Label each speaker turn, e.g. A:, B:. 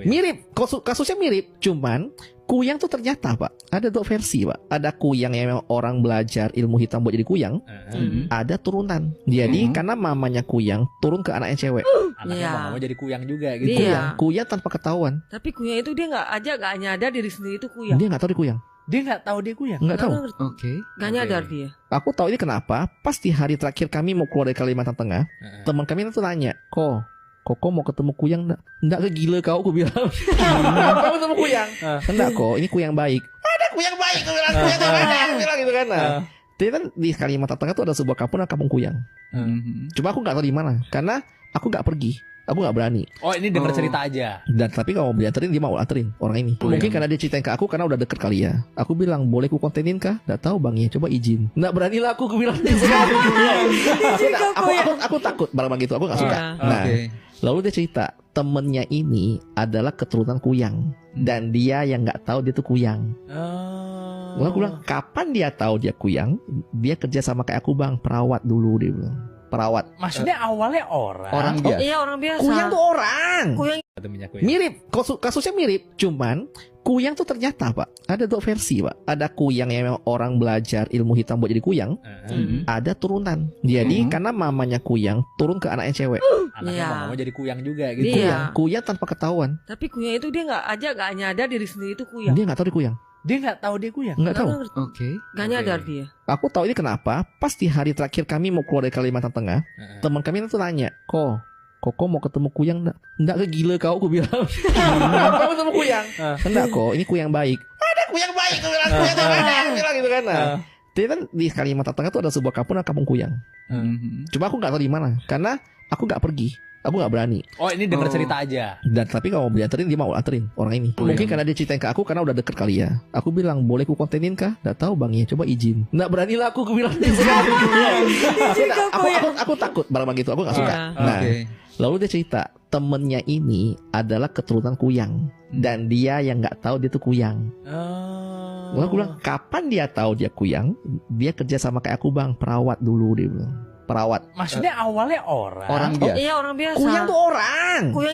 A: Mirip, kasusnya mirip, cuman kuyang tuh ternyata Pak ada dua versi Pak. Ada kuyang yang memang orang belajar ilmu hitam buat jadi kuyang, ada turunan. Jadi karena mamanya kuyang turun ke anaknya cewek,
B: Anaknya mau jadi kuyang juga gitu.
A: kuyang, kuyang tanpa ketahuan.
C: Tapi kuyang itu dia nggak nyadar diri sendiri itu kuyang.
A: Dia nggak tahu dia kuyang,
B: Dia nggak tahu dia kuyang.
A: nggak tahu.
D: Oke.
C: Nggak nyadar dia.
A: Aku tahu ini kenapa. Pas di hari terakhir kami mau keluar dari Kalimantan Tengah, teman kami itu nanya, Koko mau ketemu kuyang enggak? Enggak, gila kau, aku bilang. Kamu ketemu kuyang? Enggak kok, ini kuyang baik. Ada kuyang baik, aku bilang. Kuyang baik, aku bilang gitu kan. Nah, jadi kan di Kalimantan Tengah tuh ada sebuah kampung namanya Kampung Kuyang. Cuma aku nggak tahu di mana, karena aku nggak pergi. Aku nggak berani.
B: Oh, ini denger cerita aja.
A: Dan tapi kalau mau dianterin, dia mau anterin orang ini. Mungkin karena dia ceritain ke aku karena udah deket kali ya. Aku bilang, boleh ku kontenin kah? Nggak tahu bang ya, coba izin. Nggak berani lah aku bilang. Aku takut barang gitu, aku nggak suka. Nah, lalu dia cerita temennya ini adalah keturunan kuyang, dan dia yang nggak tahu dia tuh kuyang. Lalu aku bilang, kapan dia tahu dia kuyang? Dia kerja sama kayak aku bang, perawat dulu dia bilang. Perawat.
B: Maksudnya awalnya orang
D: biasa.
C: Iya, orang biasa.
A: Kuyang tuh orang.
C: Kuyang
A: Mirip, kasusnya mirip, cuman kuyang tuh ternyata Pak ada dua versi Pak. Ada kuyang yang memang orang belajar ilmu hitam buat jadi kuyang, ada turunan. Jadi karena mamanya kuyang turun ke anaknya cewek,
B: anaknya mau jadi kuyang juga gitu.
A: kuyang tanpa ketahuan.
C: Tapi kuyang itu dia nggak nyadar diri sendiri itu kuyang.
A: Dia nggak tahu dia kuyang,
B: Dia nggak tahu dia kuyang.
A: nggak tahu.
D: Oke.
C: Nggak nyadar dia.
A: Aku tahu ini kenapa. Pas di hari terakhir kami mau keluar dari Kalimantan Tengah, teman kami itu nanya, Koko mau ketemu kuyang enggak? Enggak, gila kau, aku bilang. Kamu ketemu kuyang? Enggak kok, ini kuyang baik. Ada kuyang baik, aku bilang. Kuyang baik, aku bilang gitu kan. Nah, jadi kan di Kalimantan Tengah tuh ada sebuah kampung namanya Kampung Kuyang. Cuma aku nggak tahu di mana, karena aku nggak pergi. Aku nggak berani.
B: Oh, ini denger cerita aja.
A: Dan tapi kalau mau dianterin, dia mau anterin orang ini. Mungkin karena dia ceritain ke aku karena udah deket kali ya. Aku bilang, boleh ku kontenin kah? Nggak tahu bang ya, coba izin. Nggak berani lah aku bilang. Aku takut barang gitu, aku nggak suka. Nah, lalu dia cerita temennya ini adalah keturunan kuyang, dan dia yang nggak tahu dia tuh kuyang. Lalu aku bilang, kapan dia tahu dia kuyang? Dia kerja sama kayak aku bang, perawat dulu dia bilang. Perawat.
B: Maksudnya awalnya orang
D: biasa.
C: Iya, orang biasa.
A: Kuyang tuh orang.
C: Kuyang